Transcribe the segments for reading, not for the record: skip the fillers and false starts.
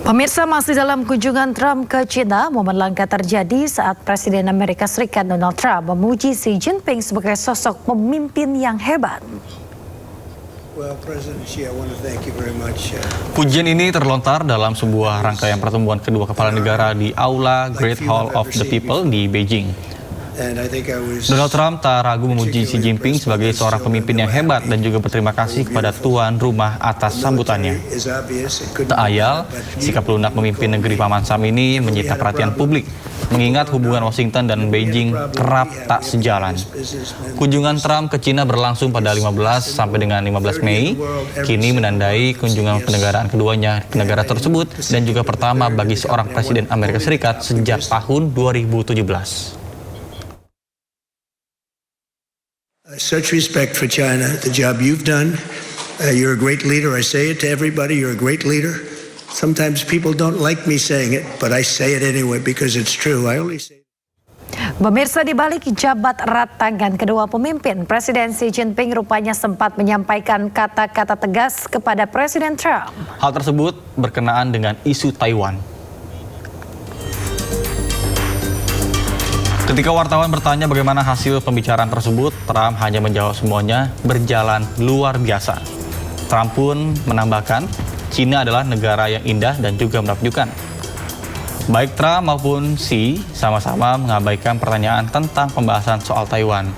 Pemirsa, masih dalam kunjungan Trump ke China, momen langka terjadi saat Presiden Amerika Serikat Donald Trump memuji Xi Jinping sebagai sosok pemimpin yang hebat. Pujian ini terlontar dalam sebuah rangkaian pertemuan kedua kepala negara di Aula Great Hall of the People di Beijing. Donald Trump tak ragu memuji Xi Jinping sebagai seorang pemimpin yang hebat dan juga berterima kasih kepada tuan rumah atas sambutannya. Tak ayal, sikap lunak pemimpin negeri Paman Sam ini menyita perhatian publik, mengingat hubungan Washington dan Beijing kerap tak sejalan. Kunjungan Trump ke China berlangsung pada 15 sampai dengan 15 Mei, kini menandai kunjungan kenegaraan keduanya ke negara tersebut dan juga pertama bagi seorang Presiden Amerika Serikat sejak tahun 2017. Such respect for China, the job you've done. You're a great leader. I say it to everybody, you're a great leader. Sometimes people don't like me saying it, but I say it anyway because it's true. I only say Pemirsa, di balik jabat erat tangan kedua pemimpin, Presiden Xi Jinping rupanya sempat menyampaikan kata-kata tegas kepada Presiden Trump. Hal tersebut berkenaan dengan isu Taiwan. Ketika wartawan bertanya bagaimana hasil pembicaraan tersebut, Trump hanya menjawab semuanya berjalan luar biasa. Trump pun menambahkan, China adalah negara yang indah dan juga menakjubkan. Baik Trump maupun Xi sama-sama mengabaikan pertanyaan tentang pembahasan soal Taiwan.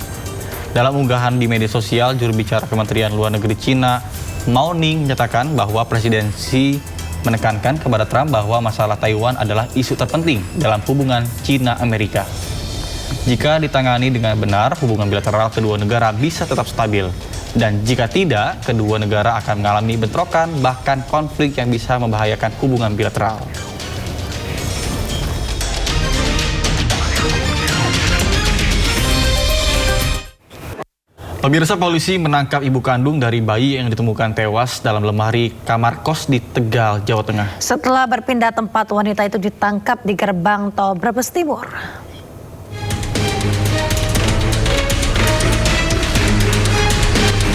Dalam unggahan di media sosial, juru bicara Kementerian Luar Negeri China, Mao Ning, menyatakan bahwa Presiden Xi menekankan kepada Trump bahwa masalah Taiwan adalah isu terpenting dalam hubungan China-Amerika. Jika ditangani dengan benar, hubungan bilateral kedua negara bisa tetap stabil. Dan jika tidak, kedua negara akan mengalami bentrokan, bahkan konflik yang bisa membahayakan hubungan bilateral. Pemirsa, polisi menangkap ibu kandung dari bayi yang ditemukan tewas dalam lemari kamar kos di Tegal, Jawa Tengah. Setelah berpindah tempat, wanita itu ditangkap di gerbang tol Brebes Timur.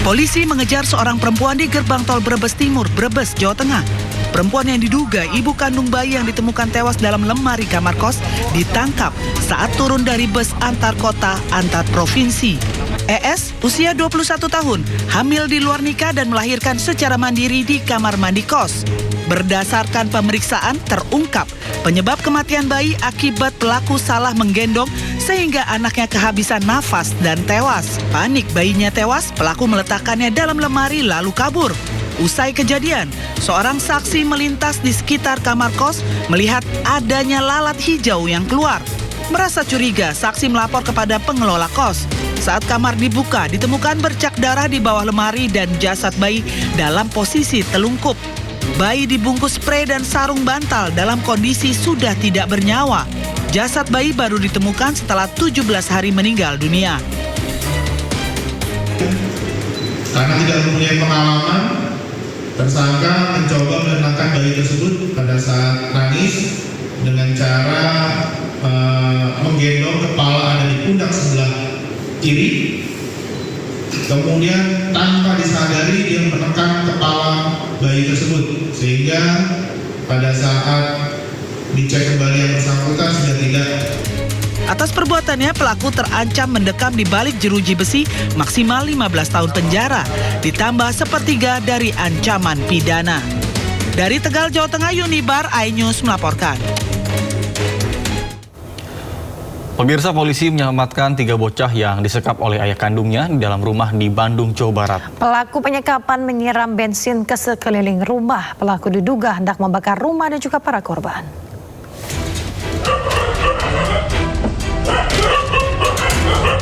Polisi mengejar seorang perempuan di gerbang tol Brebes Timur, Brebes, Jawa Tengah. Perempuan yang diduga ibu kandung bayi yang ditemukan tewas dalam lemari kamar kos ditangkap saat turun dari bus antar kota antar provinsi. ES, usia 21 tahun, hamil di luar nikah dan melahirkan secara mandiri di kamar mandi kos. Berdasarkan pemeriksaan, terungkap penyebab kematian bayi akibat pelaku salah menggendong sehingga anaknya kehabisan nafas dan tewas. Panik bayinya tewas, pelaku meletakkannya dalam lemari lalu kabur. Usai kejadian, seorang saksi melintas di sekitar kamar kos melihat adanya lalat hijau yang keluar. Merasa curiga, saksi melapor kepada pengelola kos. Saat kamar dibuka, ditemukan bercak darah di bawah lemari dan jasad bayi dalam posisi telungkup. Bayi dibungkus sprei dan sarung bantal dalam kondisi sudah tidak bernyawa. Jasad bayi baru ditemukan setelah 17 hari meninggal dunia. Karena tidak mempunyai pengalaman, tersangka mencoba menenangkan bayi tersebut pada saat nangis dengan cara menggendong kepala ada di pundak sebelah kiri. Kemudian tanpa disadari dia menekan kepala bayi tersebut sehingga pada saat dicek kembali yang bersangkutan sudah tidak. Atas perbuatannya, pelaku terancam mendekam di balik jeruji besi maksimal 15 tahun penjara, ditambah sepertiga dari ancaman pidana. Dari Tegal, Jawa Tengah, Unibar iNews melaporkan. Pemirsa, polisi menyelamatkan 3 bocah yang disekap oleh ayah kandungnya di dalam rumah di Bandung, Jawa Barat. Pelaku penyekapan menyiram bensin ke sekeliling rumah. Pelaku diduga hendak membakar rumah dan juga para korban.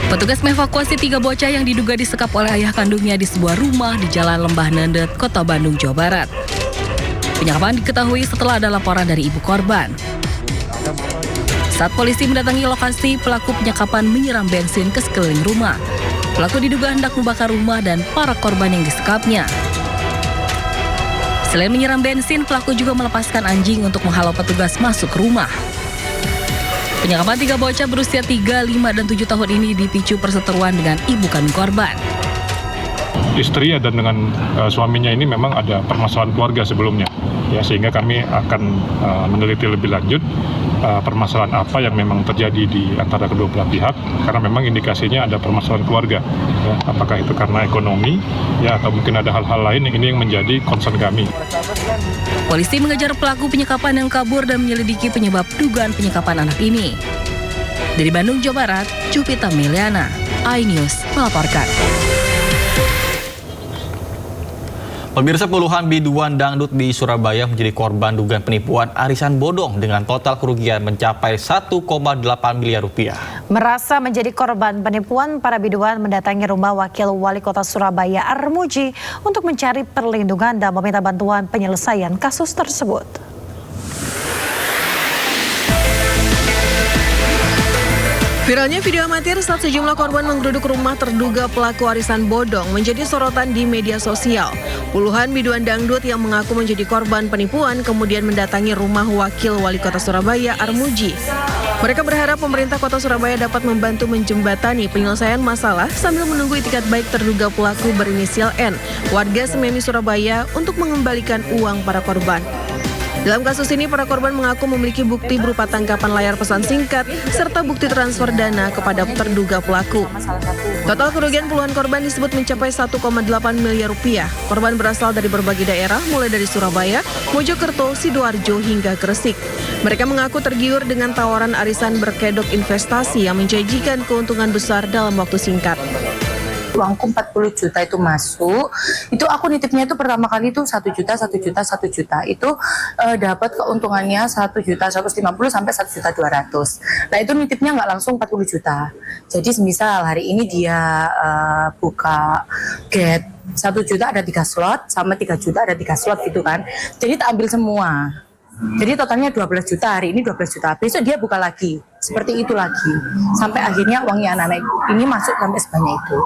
Petugas mengevakuasi 3 bocah yang diduga disekap oleh ayah kandungnya di sebuah rumah di Jalan Lembah Nendet, Kota Bandung, Jawa Barat. Penyekapan diketahui setelah ada laporan dari ibu korban. Saat polisi mendatangi lokasi, pelaku penyekapan menyiram bensin ke sekeliling rumah. Pelaku diduga hendak membakar rumah dan para korban yang disekapnya. Selain menyiram bensin, pelaku juga melepaskan anjing untuk menghalau petugas masuk rumah. Penyekapan 3 bocah berusia 3, 5, dan 7 tahun ini dipicu perseteruan dengan ibu kandung korban. Istri dan dengan suaminya ini memang ada permasalahan keluarga sebelumnya. ya, sehingga kami akan meneliti lebih lanjut permasalahan apa yang memang terjadi di antara kedua belah pihak, karena memang indikasinya ada permasalahan keluarga, ya, apakah itu karena ekonomi, ya, atau mungkin ada hal-hal lain yang ini yang menjadi concern kami. Polisi mengejar pelaku penyekapan yang kabur dan menyelidiki penyebab dugaan penyekapan anak ini. Dari Bandung, Jawa Barat, Jupita Miliana, iNews melaporkan. Pemirsa, puluhan biduan dangdut di Surabaya menjadi korban dugaan penipuan arisan bodong dengan total kerugian mencapai 1,8 miliar rupiah. Merasa menjadi korban penipuan, para biduan mendatangi rumah Wakil Wali Kota Surabaya Armuji untuk mencari perlindungan dan meminta bantuan penyelesaian kasus tersebut. Viralnya video amatir saat sejumlah korban menggeruduk rumah terduga pelaku arisan bodong menjadi sorotan di media sosial. Puluhan biduan dangdut yang mengaku menjadi korban penipuan kemudian mendatangi rumah Wakil Wali Kota Surabaya Armuji. Mereka berharap pemerintah Kota Surabaya dapat membantu menjembatani penyelesaian masalah sambil menunggu itikat baik terduga pelaku berinisial N, warga Sememi Surabaya, untuk mengembalikan uang para korban. Dalam kasus ini, para korban mengaku memiliki bukti berupa tangkapan layar pesan singkat serta bukti transfer dana kepada terduga pelaku. Total kerugian puluhan korban disebut mencapai 1,8 miliar rupiah. Korban berasal dari berbagai daerah, mulai dari Surabaya, Mojokerto, Sidoarjo, hingga Gresik. Mereka mengaku tergiur dengan tawaran arisan berkedok investasi yang menjanjikan keuntungan besar dalam waktu singkat. Uangku 40 juta itu masuk, itu aku nitipnya itu pertama kali itu 1 juta itu dapat keuntungannya 1.150.000 sampai 1.200.000. Nah itu nitipnya nggak langsung 40 juta. Jadi semisal hari ini dia buka get 1 juta ada 3 slot, sama 3 juta ada 3 slot gitu kan. Jadi tak ambil semua. Jadi totalnya 12 juta, hari ini 12 juta. Besok dia buka lagi, seperti itu lagi. Sampai akhirnya uangnya anak-anak ini masuk sampai sebanyak itu.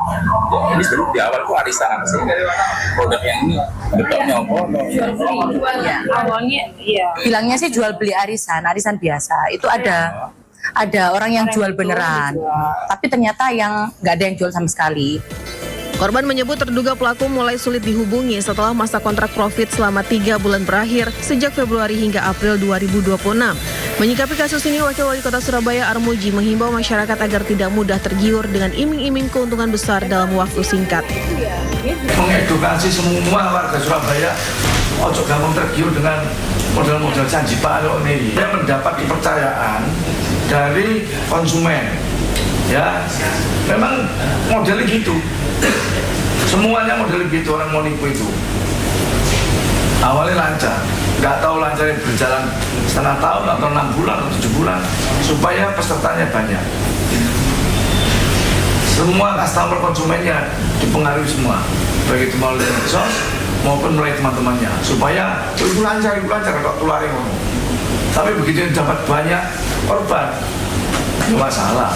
Ini sebelum di awal itu arisan apa sih? Produk yang ini bentuknya apa? Ya. Awalnya iya. Bilangnya sih jual beli arisan biasa. Itu ada orang yang jual beneran. Tapi ternyata yang nggak ada yang jual sama sekali. Korban menyebut terduga pelaku mulai sulit dihubungi setelah masa kontrak profit selama 3 bulan berakhir sejak Februari hingga April 2026. Menyikapi kasus ini, Wakil Wali Kota Surabaya Armuji menghimbau masyarakat agar tidak mudah tergiur dengan iming-iming keuntungan besar dalam waktu singkat. Mengedukasi semua warga Surabaya, ojo gampang tergiur dengan model-model janji palsu ini. Dia mendapat kepercayaan dari konsumen. Ya, memang modelnya gitu. Semuanya model gitu, orang mau nipu itu. Awalnya lancar, nggak tahu lancarnya berjalan setengah tahun atau 6 bulan atau 7 bulan, supaya pesertanya banyak. Semua customer konsumennya dipengaruhi semua, baik itu melalui medsos maupun melalui teman-temannya, supaya itu lancar kok tularin ngomong. Tapi begitu yang dapat banyak korban, itu masalah.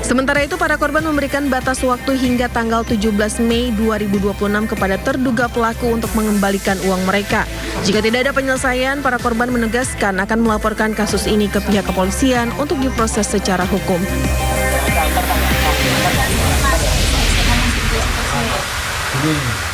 Sementara itu, para korban memberikan batas waktu hingga tanggal 17 Mei 2026 kepada terduga pelaku untuk mengembalikan uang mereka. Jika tidak ada penyelesaian, para korban menegaskan akan melaporkan kasus ini ke pihak kepolisian untuk diproses secara hukum. Ini